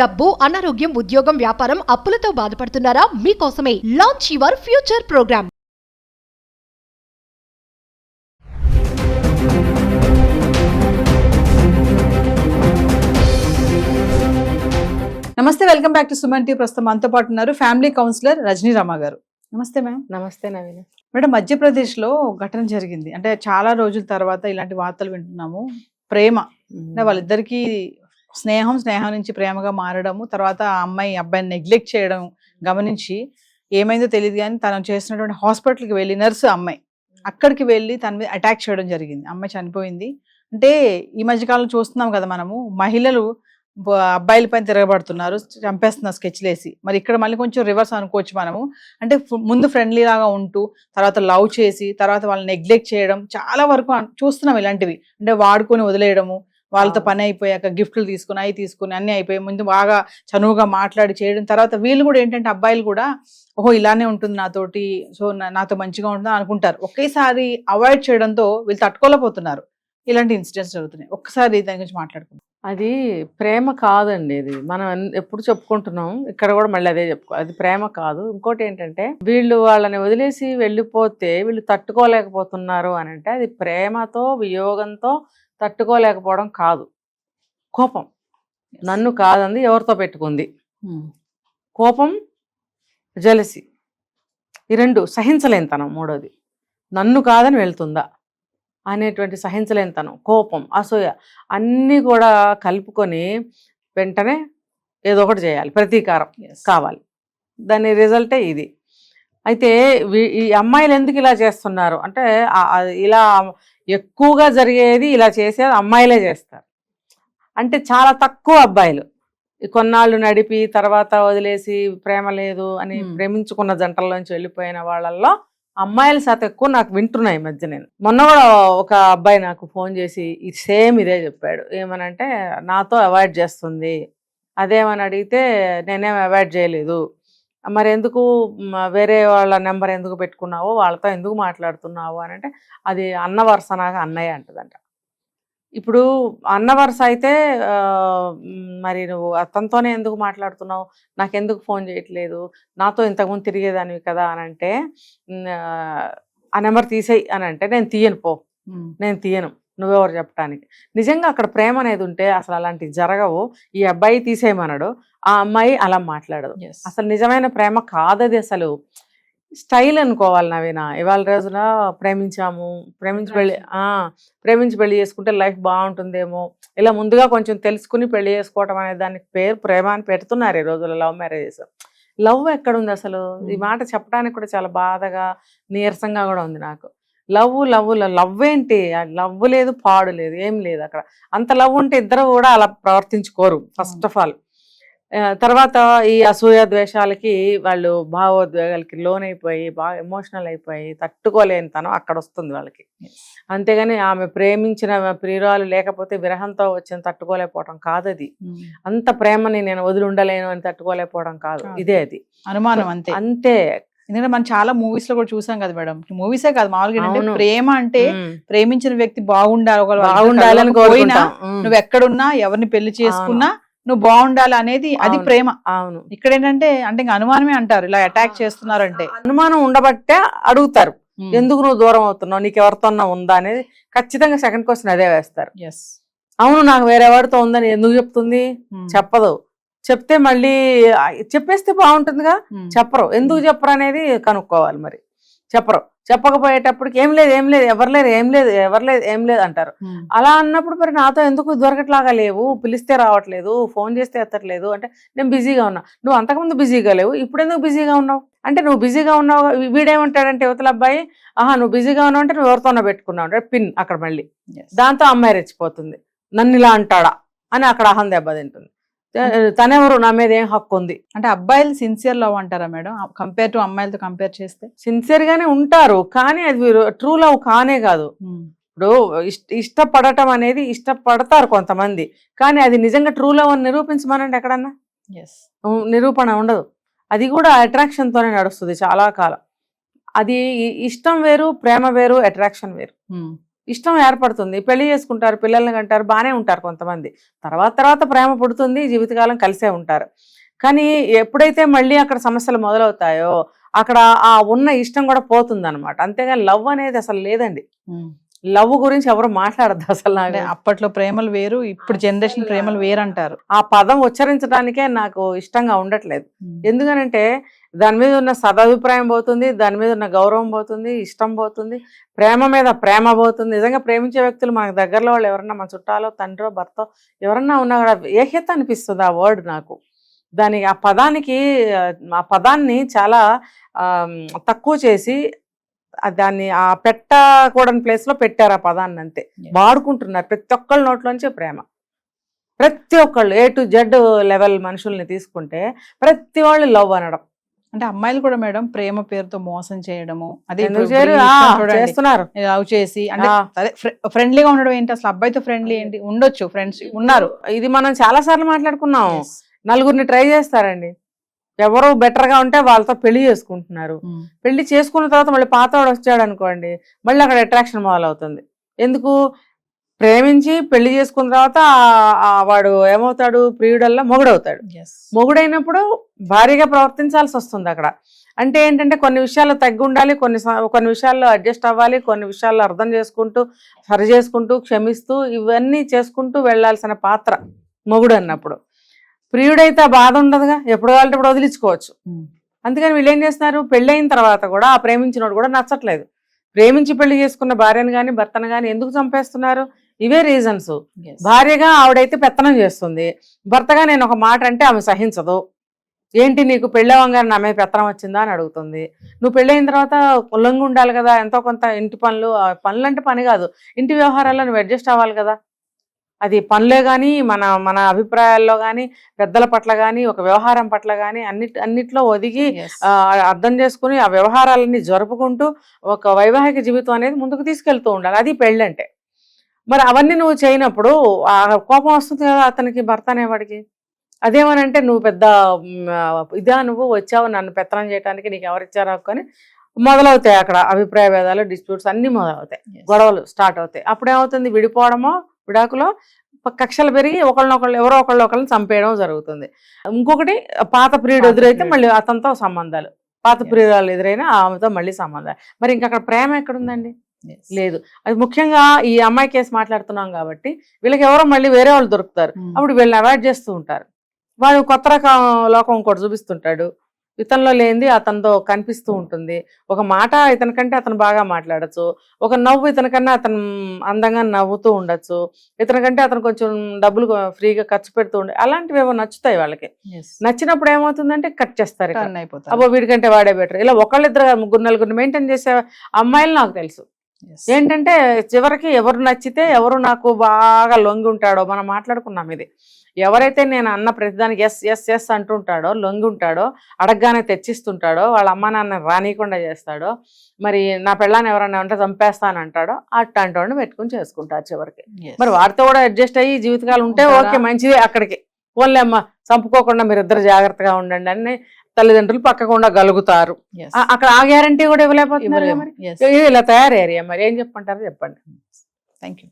డబ్బు, అనారోగ్యం, ఉద్యోగం, వ్యాపారం, అప్పులతో బాధపడుతున్నారా? మీకోసమే లాంచ్ యువర్ ఫ్యూచర్ ప్రోగ్రామ్. నమస్తే, welcome back to Suman T. ప్రస్తుతం మనతో పాటు ఉన్నారు ఫ్యామిలీ కౌన్సిలర్ రజనీ రామ గారు. నమస్తే మ్యామ్. నమస్తే నవీన. మేడం, మధ్యప్రదేశ్లో ఘటన జరిగింది. అంటే చాలా రోజుల తర్వాత ఇలాంటి వార్తలు వింటున్నాము. ప్రేమ అంటే వాళ్ళిద్దరికి స్నేహం నుంచి ప్రేమగా మారడము, తర్వాత ఆ అమ్మాయి అబ్బాయిని నెగ్లెక్ట్ చేయడం గమనించి ఏమైందో తెలియదు కానీ తను చేసినటువంటి హాస్పిటల్కి వెళ్ళి నర్సు అమ్మాయి అక్కడికి వెళ్ళి తన మీద అటాక్ చేయడం జరిగింది. అమ్మాయి చనిపోయింది. అంటే ఈ మధ్యకాలంలో చూస్తున్నాం కదా మనము, మహిళలు అబ్బాయిల పైన తిరగబడుతున్నారు, చంపేస్తున్నారు స్కెచ్లు వేసి. మరి ఇక్కడ మళ్ళీ కొంచెం రివర్స్ అనుకోవచ్చు మనము. అంటే ముందు ఫ్రెండ్లీ లాగా ఉంటూ తర్వాత లవ్ చేసి తర్వాత వాళ్ళని నెగ్లెక్ట్ చేయడం చాలా వరకు చూస్తున్నాం ఇలాంటివి. అంటే వాడుకొని వదిలేయడము, వాళ్ళతో పని అయిపోయాక గిఫ్ట్లు తీసుకుని అవి తీసుకుని అన్నీ అయిపోయి ముందు బాగా చనువుగా మాట్లాడి చేయడం, తర్వాత వీళ్ళు కూడా ఏంటంటే అబ్బాయిలు కూడా ఓహో ఇలానే ఉంటుంది నాతోటి, సో నాతో మంచిగా ఉంటుంది అనుకుంటారు. ఒకేసారి అవాయిడ్ చేయడంతో వీళ్ళు తట్టుకోలేకపోతున్నారు. ఇలాంటి ఇన్సిడెంట్స్ జరుగుతున్నాయి. ఒక్కసారి దాని గురించి మాట్లాడుకుందాం. అది ప్రేమ కాదండి. ఇది మనం ఎప్పుడు చెప్పుకుంటున్నాం, ఇక్కడ కూడా మళ్ళీ అదే చెప్పుకో. అది ప్రేమ కాదు. ఇంకోటి ఏంటంటే వీళ్ళు వాళ్ళని వదిలేసి వెళ్ళిపోతే వీళ్ళు తట్టుకోలేకపోతున్నారు అని అంటే అది ప్రేమతో వియోగంతో తట్టుకోలేకపోవడం కాదు, కోపం. నన్ను కాదంది, ఎవరితో పెట్టుకుంది. కోపం, జెలసీ, ఈ రెండు సహించలేనితనం. మూడోది నన్ను కాదని వెళ్తుందా అనేటువంటి సహించలేనితనం, కోపం, అసూయ అన్నీ కూడా కలుపుకొని వెంటనే ఏదో ఒకటి చేయాలి, ప్రతీకారం కావాలి. దాని రిజల్టే ఇది. అయితే ఈ అమ్మాయిలు ఎందుకు ఇలా చేస్తున్నారు అంటే ఇలా ఎక్కువగా జరిగేది, ఇలా చేసేది అమ్మాయిలే చేస్తారు. అంటే చాలా తక్కువ అబ్బాయిలు కొన్నాళ్ళు నడిపి తర్వాత వదిలేసి ప్రేమ లేదు అని ప్రేమించుకున్న జంటల్లోంచి వెళ్ళిపోయిన వాళ్ళల్లో అమ్మాయిల శాతం ఎక్కువ నాకు వింటున్నాయి ఈ మధ్య. నేను మొన్న కూడా ఒక అబ్బాయి నాకు ఫోన్ చేసి సేమ్ ఇదే చెప్పాడు. ఏమనంటే నాతో అవాయిడ్ చేస్తుంది. అదేమని అడిగితే నేనేం అవాయిడ్ చేయలేదు, మరి ఎందుకు వేరే వాళ్ళ నెంబర్ ఎందుకు పెట్టుకున్నావు, వాళ్ళతో ఎందుకు మాట్లాడుతున్నావు అని అంటే అది అన్న వరుస నాకు అన్నయ్య అంటదంట. ఇప్పుడు అన్న వరుస అయితే మరి నువ్వు అతనితోనే ఎందుకు మాట్లాడుతున్నావు, నాకెందుకు ఫోన్ చేయట్లేదు, నాతో ఇంతకుముందు తిరిగేదానివి కదా అని అంటే ఆ నెంబర్ తీసేయి అని అంటే నేను తీయను, పో నేను తీయను, నువ్వెవరు చెప్పడానికి. నిజంగా అక్కడ ప్రేమ అనేది ఉంటే అసలు అలాంటివి జరగవు. ఈ అబ్బాయి తీసేయమన్నాడు, ఆ అమ్మాయి అలా మాట్లాడదు. అసలు నిజమైన ప్రేమ కాదది, అసలు స్టైల్ అనుకోవాలి నవీన. ఇవాళ రోజున ప్రేమించి పెళ్లి చేసుకుంటే లైఫ్ బాగుంటుందేమో, ఇలా ముందుగా కొంచెం తెలుసుకుని పెళ్లి చేసుకోవటం అనే దానికి పేరు ప్రేమ అని పెడుతున్నారు ఈ రోజుల్లో. Love marriages. లవ్ ఎక్కడుంది అసలు? ఈ మాట చెప్పడానికి కూడా చాలా బాధగా నీరసంగా కూడా ఉంది నాకు. లవ్ ఏంటి? లవ్ లేదు, పాడు లేదు, ఏం లేదు అక్కడ. అంత లవ్ ఉంటే ఇద్దరు కూడా అలా ప్రవర్తించుకోరు ఫస్ట్ ఆఫ్ ఆల్. తర్వాత ఈ అసూయ ద్వేషాలకి వాళ్ళు భావోద్వేగాలకి లోనైపోయి బాగా ఎమోషనల్ అయిపోయి తట్టుకోలేని తనం అక్కడ వస్తుంది వాళ్ళకి. అంతేగాని ఆమె ప్రేమించిన ప్రియురాలు లేకపోతే విరహంతో వచ్చిన తట్టుకోలేకపోవడం కాదు అది. అంత ప్రేమని నేను వదిలి ఉండలేను అని తట్టుకోలేకపోవడం కాదు, ఇదే అది అనుమానం. అంతే. ఎందుకంటే మనం చాలా మూవీస్ లో కూడా చూసాం కదా మేడం. మూవీసే కాదు, మామూలుగా ప్రేమ అంటే ప్రేమించిన వ్యక్తి బాగుండాలని కోరినా, నువ్వు ఎక్కడున్నా ఎవరిని పెళ్లి చేసుకున్నా నువ్వు బాగుండాలి అనేది అది ప్రేమ. అవును. ఇక్కడ ఏంటంటే అంటే అనుమానమే అంటారు, ఇలా అటాక్ చేస్తున్నారు అంటే. అనుమానం ఉండబట్టే అడుగుతారు, ఎందుకు నువ్వు దూరం అవుతున్నావు, నీకు ఎవరితో ఉందా అనేది. ఖచ్చితంగా సెకండ్ క్వశ్చన్ అదే వేస్తారు. అవును, నాకు వేరేవాడితో ఉందని ఎందుకు చెప్తుంది? చెప్పదు. చెప్తే మళ్ళీ చెప్పేస్తే బాగుంటుందిగా, చెప్పరు. ఎందుకు చెప్పరు అనేది కనుక్కోవాలి. మరి చెప్పరు. చెప్పకపోయేటప్పటికి ఏం లేదు ఏం లేదు అంటారు. అలా అన్నప్పుడు మరి నాతో ఎందుకు దొరకట్లాగా లేవు, పిలిస్తే రావట్లేదు, ఫోన్ చేస్తే ఎత్తట్లేదు అంటే నేను బిజీగా ఉన్నా. నువ్వు అంతకుముందు బిజీగా లేవు, ఇప్పుడు ఎందుకు బిజీగా ఉన్నావు అంటే నువ్వు బిజీగా ఉన్నావు. వీడేమంటాడంటే యువతల అబ్బాయి, నువ్వు బిజీగా ఉన్నావు అంటే నువ్వు ఎవరితోనో పెట్టుకున్నావు అంటే పిన్ అక్కడ మళ్ళీ. దాంతో అమ్మాయి రెచ్చిపోతుంది, నన్ను ఇలా అంటాడా అని అక్కడ అహం దెబ్బతింటుంది. తనెవరు, నా మీద ఏం హక్కు ఉంది అంటే. అబ్బాయిలు సిన్సియర్ లవ్ అంటారా మేడం కంపేర్ టు అమ్మాయిలతో కంపేర్ చేస్తే? సిన్సియర్ గానే ఉంటారు, కానీ అది ట్రూ లవ్ కానే కాదు. ఇప్పుడు ఇష్టపడటం అనేది ఇష్టపడతారు కొంతమంది, కానీ అది నిజంగా ట్రూ లవ్ అని నిరూపించమనండి ఎక్కడన్నా. నిరూపణ ఉండదు. అది కూడా అట్రాక్షన్ తోనే నడుస్తుంది చాలా కాలం. అది ఇష్టం వేరు, ప్రేమ వేరు, అట్రాక్షన్ వేరు. ఇష్టం ఏర్పడుతుంది, పెళ్లి చేసుకుంటారు, పిల్లల్ని కంటారు, బాగానే ఉంటారు కొంతమంది. తర్వాత ప్రేమ పుడుతుంది, జీవితకాలం కలిసే ఉంటారు. కానీ ఎప్పుడైతే మళ్ళీ అక్కడ సమస్యలు మొదలవుతాయో అక్కడ ఆ ఉన్న ఇష్టం కూడా పోతుంది అనమాట. అంతేగాని లవ్ అనేది అసలు లేదండి. లవ్ గురించి ఎవరు మాట్లాడద్దు అసలు. అంటే అప్పట్లో ప్రేమలు వేరు, ఇప్పుడు జనరేషన్ ప్రేమలు వేరు అంటారు. ఆ పదం ఉచ్చరించడానికే నాకు ఇష్టంగా ఉండట్లేదు. ఎందుకనంటే దాని మీద ఉన్న సదభిప్రాయం పోతుంది, దాని మీద ఉన్న గౌరవం పోతుంది, ఇష్టం పోతుంది, ప్రేమ మీద ప్రేమ పోతుంది. నిజంగా ప్రేమించే వ్యక్తులు మనకు దగ్గరలో వాళ్ళు ఎవరన్నా, మన చుట్టాలో, తండ్రో, భర్తో ఎవరన్నా ఉన్నా కూడా ఏహ్యత అనిపిస్తుంది ఆ వర్డ్ నాకు. దానికి ఆ పదాన్ని చాలా తక్కువ చేసి దాన్ని ఆ పెట్టకూడని ప్లేస్ లో పెట్టారు ఆ పదాన్ని. అంతే వాడుకుంటున్నారు ప్రతి ఒక్కళ్ళ నోట్లోంచి ప్రేమ. ప్రతి ఒక్కళ్ళు A to Z లెవెల్ మనుషుల్ని తీసుకుంటే ప్రతి వాళ్ళు లవ్ అనడం. అంటే అమ్మాయిలు కూడా మేడం ప్రేమ పేరుతో మోసం చేయడము, అదే చేస్తున్నారు. లవ్ చేసి అంటే ఫ్రెండ్లీగా ఉండడం ఏంటి అసలు? అబ్బాయితో ఫ్రెండ్లీ ఏంటి? ఉండొచ్చు, ఫ్రెండ్స్ ఉన్నారు. ఇది మనం చాలా సార్లు మాట్లాడుకున్నాం. నలుగురిని ట్రై చేస్తారండి, ఎవరు బెటర్ గా ఉంటే వాళ్ళతో పెళ్లి చేసుకుంటున్నారు. పెళ్లి చేసుకున్న తర్వాత మళ్ళీ పాతవాడు వచ్చాడు అనుకోండి, మళ్ళీ అక్కడ అట్రాక్షన్ మొదలవుతుంది. ఎందుకు? ప్రేమించి పెళ్లి చేసుకున్న తర్వాత వాడు ఏమవుతాడు? ప్రియుడల్లా మొగుడవుతాడు. మొగుడైనప్పుడు భారీగా ప్రవర్తించాల్సి వస్తుంది అక్కడ. అంటే ఏంటంటే కొన్ని విషయాల్లో తగ్గి ఉండాలి, కొన్ని విషయాల్లో అడ్జస్ట్ అవ్వాలి, కొన్ని విషయాల్లో అర్థం చేసుకుంటూ, సరి చేసుకుంటూ, క్షమిస్తూ, ఇవన్నీ చేసుకుంటూ వెళ్లాల్సిన పాత్ర మొగుడు అన్నప్పుడు. ప్రియుడైతే ఆ బాధ ఉండదుగా, ఎప్పుడు కావాలంటే ఇప్పుడు వదిలించుకోవచ్చు. అందుకని వీళ్ళు ఏం చేస్తున్నారు? పెళ్ళైన తర్వాత కూడా ఆ ప్రేమించినోడు కూడా నచ్చట్లేదు. ప్రేమించి పెళ్లి చేసుకున్న భార్యను కానీ భర్తను కానీ ఎందుకు చంపేస్తున్నారు? ఇవే రీజన్స్. భార్యగా ఆవిడైతే పెత్తనం చేస్తుంది, భర్తగా నేను ఒక మాట అంటే ఆమె సహించదు. ఏంటి నీకు పెళ్ళవంగానే నా మీద పెత్తనం వచ్చిందా అని అడుగుతుంది. నువ్వు పెళ్ళైన తర్వాత లొంగి ఉండాలి కదా, ఎంతో కొంత ఇంటి పనులు అంటే పని కాదు, ఇంటి వ్యవహారాల్లో నువ్వు అడ్జస్ట్ అవ్వాలి కదా. అది పనులే కానీ మన అభిప్రాయాల్లో కానీ, పెద్దల పట్ల కానీ, ఒక వ్యవహారం పట్ల కానీ అన్నిట్లో ఒదిగి అర్థం చేసుకుని ఆ వ్యవహారాలన్నీ జరుపుకుంటూ ఒక వైవాహిక జీవితం అనేది ముందుకు తీసుకెళ్తూ ఉండాలి. అది పెళ్ళంటే. మరి అవన్నీ నువ్వు చేయనప్పుడు ఆ కోపం వస్తుంది కదా అతనికి, భర్త అనేవాడికి. అదేమనంటే నువ్వు పెద్ద నువ్వు వచ్చావు నన్ను పెత్తనం చేయడానికి, నీకు ఎవరిచ్చారో అని మొదలవుతాయి అక్కడ అభిప్రాయ భేదాలు, డిస్ప్యూట్స్ అన్ని మొదలవుతాయి, గొడవలు స్టార్ట్ అవుతాయి. అప్పుడేమవుతుంది? విడిపోవడమో, విడాకులో కక్షలు పెరిగి ఎవరో ఒకళ్ళని చంపేయడం జరుగుతుంది. ఇంకొకటి పాత ప్రియుడు ఎదురైతే మళ్ళీ అతనితో సంబంధాలు, పాత ప్రియురాలు ఎదురైనా ఆమెతో మళ్ళీ సంబంధాలు. మరి ఇంకా అక్కడ ప్రేమ ఎక్కడుందండి? లేదు. అది ముఖ్యంగా ఈ అమ్మాయి కేసు మాట్లాడుతున్నాం కాబట్టి వీళ్ళకి ఎవరో మళ్ళీ వేరే వాళ్ళు దొరుకుతారు. అప్పుడు వీళ్ళని అవాయిడ్ చేస్తూ ఉంటారు. వాడు కొత్త రకం లోకం ఇంకోటి చూపిస్తుంటాడు, ఇతనిలో లేనిది అతనితో కనిపిస్తూ ఉంటుంది. ఒక మాట ఇతనికంటే అతను బాగా మాట్లాడచ్చు, ఒక నవ్వు ఇతనికన్నా అతను అందంగా నవ్వుతూ ఉండొచ్చు, ఇతనికంటే అతను కొంచెం డబ్బులు ఫ్రీగా ఖర్చు పెడుతూ ఉండే, అలాంటివి ఏమో నచ్చుతాయి వాళ్ళకి. నచ్చినప్పుడు ఏమవుతుందంటే కట్ చేస్తారు, అబ్బో వీడికంటే వాడే బెటర్. ఇలా ఒకళ్ళిద్దరు ముగ్గురు నలుగురిని మెయింటైన్ చేసే అమ్మాయిలు నాకు తెలుసు. ఏంటంటే చివరికి ఎవరు నచ్చితే, ఎవరు నాకు బాగా లొంగి ఉంటాడో, మనం మాట్లాడుకున్నాం ఇది, ఎవరైతే నేను అన్న ప్రతిదానికి ఎస్ ఎస్ ఎస్ అంటుంటాడో, లొంగి ఉంటాడో, అడగగానే తెచ్చిస్తుంటాడో, వాళ్ళ అమ్మ నాన్న రానియకుండా చేస్తాడో, మరి నా పెళ్ళాన్ని ఎవరన్నా ఉంటే చంపేస్తానంటాడో, అట్లాంటి వాడిని పెట్టుకుని చేసుకుంటారు చివరికి. మరి వాడితో కూడా అడ్జస్ట్ అయ్యి జీవితకాలం ఉంటే ఓకే, మంచిది. అక్కడికి ఓన్లీ అమ్మ చంపుకోకుండా మీరు ఇద్దరు జాగ్రత్తగా ఉండండి అని తల్లిదండ్రులు పక్కకు ఉండగలుగుతారు. అక్కడ ఆ గ్యారంటీ కూడా ఇవ్వలేకపోతున్నారు. ఇలా తయారయ్యారు. మరి ఏం చెప్పంటారో చెప్పండి. Thank you.